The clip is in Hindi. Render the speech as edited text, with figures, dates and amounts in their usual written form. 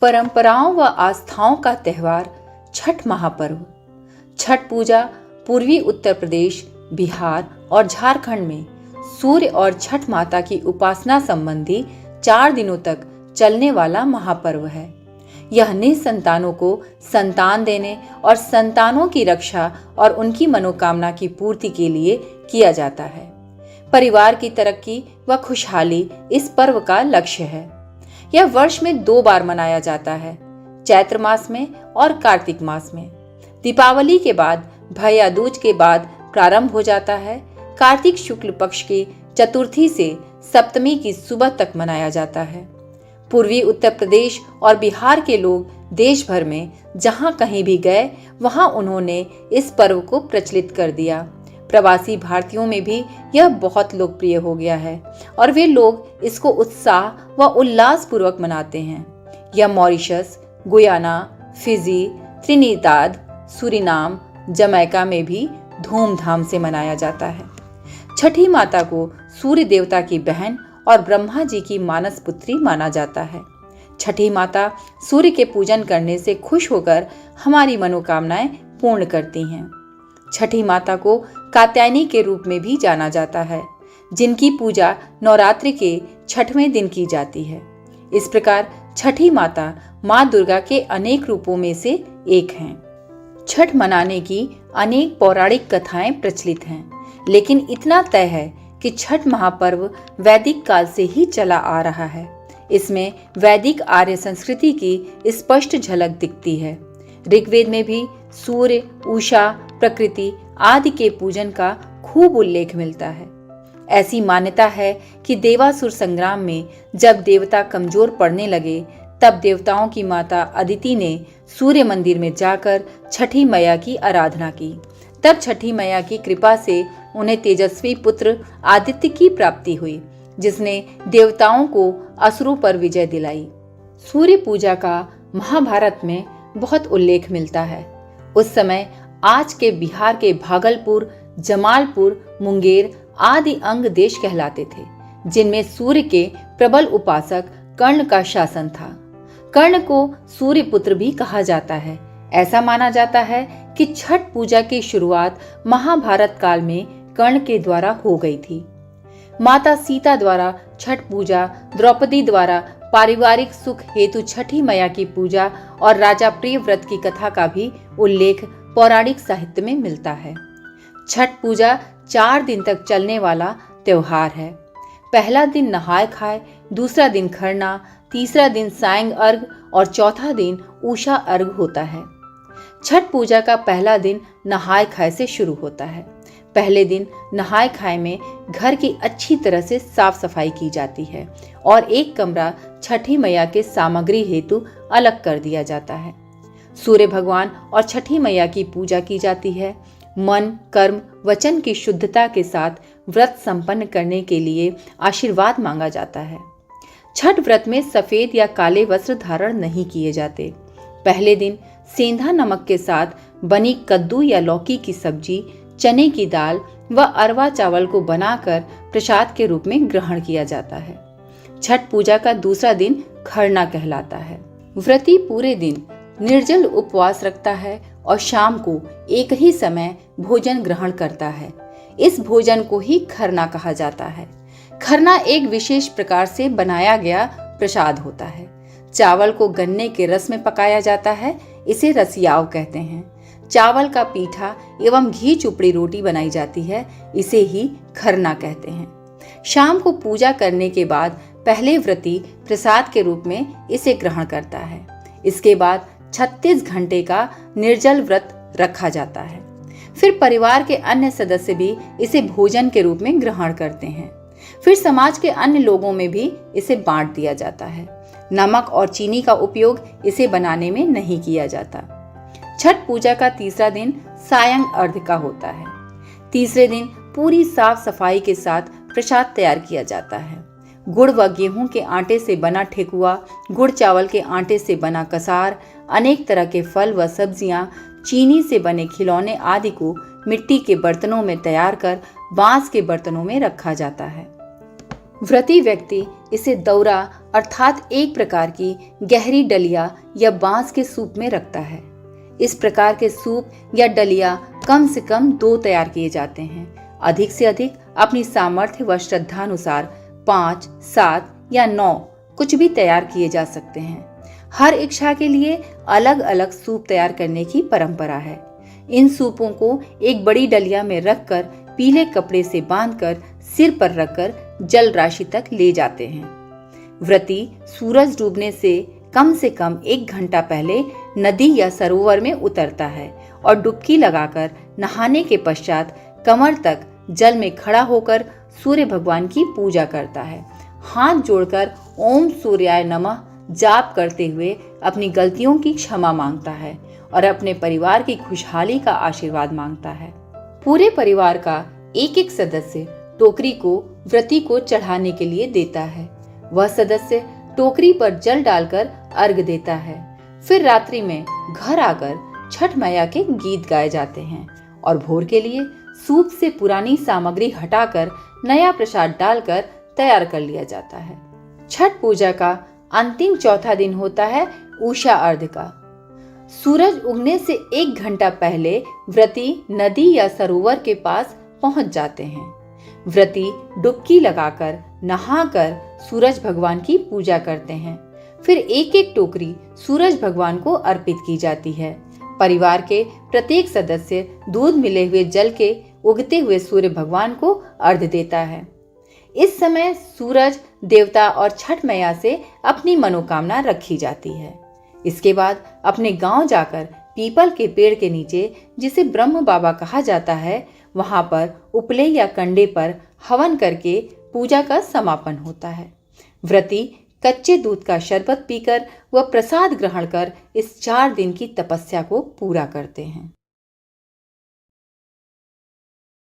परंपराओं व आस्थाओं का त्योहार छठ महापर्व। छठ पूजा पूर्वी उत्तर प्रदेश, बिहार और झारखंड में सूर्य और छठ माता की उपासना संबंधी 4 दिनों तक चलने वाला महापर्व है। यह निसंतानों को संतान देने और संतानों की रक्षा और उनकी मनोकामना की पूर्ति के लिए किया जाता है। परिवार की तरक्की व खुशहाली इस पर्व का लक्ष्य है। यह वर्ष में 2 बार मनाया जाता है, चैत्र मास में और कार्तिक मास में। दीपावली के बाद भैया दूज के बाद प्रारंभ हो जाता है। कार्तिक शुक्ल पक्ष की चतुर्थी से सप्तमी की सुबह तक मनाया जाता है। पूर्वी उत्तर प्रदेश और बिहार के लोग देश भर में जहां कहीं भी गए वहां उन्होंने इस पर्व को प्रचलित कर दिया। प्रवासी भारतीयों में भी यह बहुत लोकप्रिय हो गया है और वे लोग इसको उत्साह व उल्लास पूर्वक मनाते हैं। यह Mauritius, Guyana, Fiji, Trinidad, Suriname, Jamaica में भी धूमधाम से मनाया जाता है। छठी माता को सूर्य देवता की बहन और ब्रह्मा जी की मानस पुत्री माना जाता है। छठी माता सूर्य के पूजन करने से खुश होकर हमारी मनोकामनाएं पूर्ण करती हैं। छठी माता को कात्यायनी के रूप में भी जाना जाता है, जिनकी पूजा नवरात्रि के 6वें दिन की जाती है। इस प्रकार छठी माता माँ दुर्गा के अनेक रूपों में से एक हैं। छठ मनाने की अनेक पौराणिक कथाएं प्रचलित हैं, लेकिन इतना तय है कि छठ महापर्व वैदिक काल से ही चला आ रहा है। इसमें वैदिक आर्य संस्कृति की स्पष्ट झलक दिखती है। ऋग्वेद में भी सूर्य, उषा, प्रकृति आदि के पूजन का खूब उल्लेख मिलता है। ऐसी मान्यता है कि देवासुर संग्राम में जब देवता कमजोर पड़ने लगे, तब देवताओं की माता अदिति ने सूर्य मंदिर में जाकर छठी मैया की आराधना की। तब छठी मैया की कृपा से उन्हें तेजस्वी पुत्र आदित्य की प्राप्ति हुई, जिसने देवताओं को असुरों पर विजय दिलाई। सूर्य पूजा का महाभारत में बहुत उल्लेख मिलता है। उस समय आज के बिहार के भागलपुर, जमालपुर, मुंगेर आदि अंग देश कहलाते थे, जिनमें सूर्य के प्रबल उपासक कर्ण का शासन था। कर्ण को सूर्य पुत्र भी कहा जाता है। ऐसा माना जाता है कि छठ पूजा की शुरुआत महाभारत काल में कर्ण के द्वारा हो गई थी। माता सीता द्वारा छठ पूजा, द्रौपदी द्वारा पारिवारिक सुख हेतु छठी मैया की पूजा और राजा प्रियव्रत की कथा का भी उल्लेख पौराणिक साहित्य में मिलता है। छठ पूजा 4 दिन तक चलने वाला त्योहार है। पहला दिन नहाय खाए, दूसरा दिन खरना, तीसरा दिन सायं अर्घ और चौथा दिन उषा अर्घ होता है। छठ पूजा का पहला दिन नहाय खाए से शुरू होता है। पहले दिन नहाय खाए में घर की अच्छी तरह से साफ सफाई की जाती है और एक कमरा छठी मैया के सामग्री हेतु अलग कर दिया जाता है। सूर्य भगवान और छठी मैया की पूजा की जाती है। मन, कर्म, वचन की शुद्धता के साथ व्रत संपन्न करने के लिए आशीर्वाद मांगा जाता है। छठ व्रत में सफेद या काले वस्त्र धारण नहीं किए जाते। पहले दिन सेंधा नमक के साथ बनी कद्दू या लौकी की सब्जी, चने की दाल व अरवा चावल को बनाकर प्रसाद के रूप में ग्रहण किया जाता है। छठ पूजा का दूसरा दिन खरना कहलाता है। व्रती पूरे दिन निर्जल उपवास रखता है और शाम को एक ही समय भोजन ग्रहण करता है। इस भोजन को ही खरना कहा जाता है। खरना एक विशेष प्रकार से बनाया गया प्रसाद होता है। चावल को गन्ने के रस में पकाया जाता है, इसे रसियाव कहते हैं। चावल का पीठा एवं घी चुपड़ी रोटी बनाई जाती है, इसे ही खरना कहते हैं। शाम को पूजा करने के बाद पहले व्रती प्रसाद के रूप में इसे ग्रहण करता है। इसके बाद 36 घंटे का निर्जल व्रत रखा जाता है। फिर परिवार के अन्य सदस्य भी इसे भोजन के रूप में ग्रहण करते हैं। फिर समाज के अन्य लोगों में भी इसे बांट दिया जाता है। नमक और चीनी का उपयोग इसे बनाने में नहीं किया जाता। छठ पूजा का तीसरा दिन सायं अर्घ का होता है। तीसरे दिन पूरी साफ सफाई के साथ प्रसाद तैयार किया जाता है। गुड़ व गेहूं के आटे से बना ठेकुआ, गुड़ चावल के आटे से बना कसार, अनेक तरह के फल व सब्जियां, चीनी से बने खिलौने आदि को मिट्टी के बर्तनों में तैयार कर बांस के बर्तनों में रखा जाता है। व्रती व्यक्ति इसे दौरा अर्थात एक प्रकार की गहरी डलिया या बांस के सूप में रखता है। इस प्रकार के सूप या डलिया कम से कम 2 तैयार किए जाते हैं। अधिक से अधिक अपनी सामर्थ्य व श्रद्धानुसार 5, 7 या 9 कुछ भी तैयार किए जा सकते हैं। हर इच्छा के लिए अलग अलग सूप तैयार करने की परंपरा है। इन सूपों को एक बड़ी डलिया में रखकर पीले कपड़े से बांधकर सिर पर रखकर जल राशि तक ले जाते हैं। व्रती सूरज डूबने से कम 1 घंटा पहले नदी या सरोवर में उतरता है और डुबकी लगाकर नहाने के पश्चात कमर तक जल में खड़ा होकर सूर्य भगवान की पूजा करता है। हाथ जोड़कर ओम सूर्याय नमः जाप करते हुए अपनी गलतियों की क्षमा मांगता है और अपने परिवार की खुशहाली का आशीर्वाद मांगता है। पूरे परिवार का एक एक सदस्य टोकरी को व्रती को चढ़ाने के लिए देता है। वह सदस्य टोकरी पर जल डालकर अर्घ देता है। फिर रात्रि में घर आकर छठ मैया के गीत गाए जाते हैं और भोर के लिए सूप से पुरानी सामग्री हटाकर नया प्रसाद डालकर तैयार कर लिया जाता है। छठ पूजा का अंतिम चौथा दिन होता है उषा अर्घ का। सूरज उगने से 1 घंटा पहले व्रती नदी या सरोवर के पास पहुंच जाते हैं। व्रती डुबकी लगाकर नहाकर सूरज भगवान की पूजा करते हैं। फिर एक एक टोकरी सूरज भगवान को अर्पित की जाती है। परिवार के प्रत्येक सदस्य दूध मिले हुए जल के उगते हुए सूर्य भगवान को अर्घ्य देता है। इस समय सूरज देवता और छठ मैया से अपनी मनोकामना रखी जाती है। इसके बाद अपने गांव जाकर पीपल के पेड़ के नीचे, जिसे ब्रह्म बाबा कहा जाता है, वहां पर उपले या कंडे पर हवन करके पूजा का समापन होता है। व्रती कच्चे दूध का शरबत पीकर व प्रसाद ग्रहण कर इस 4 दिन की तपस्या को पूरा करते हैं।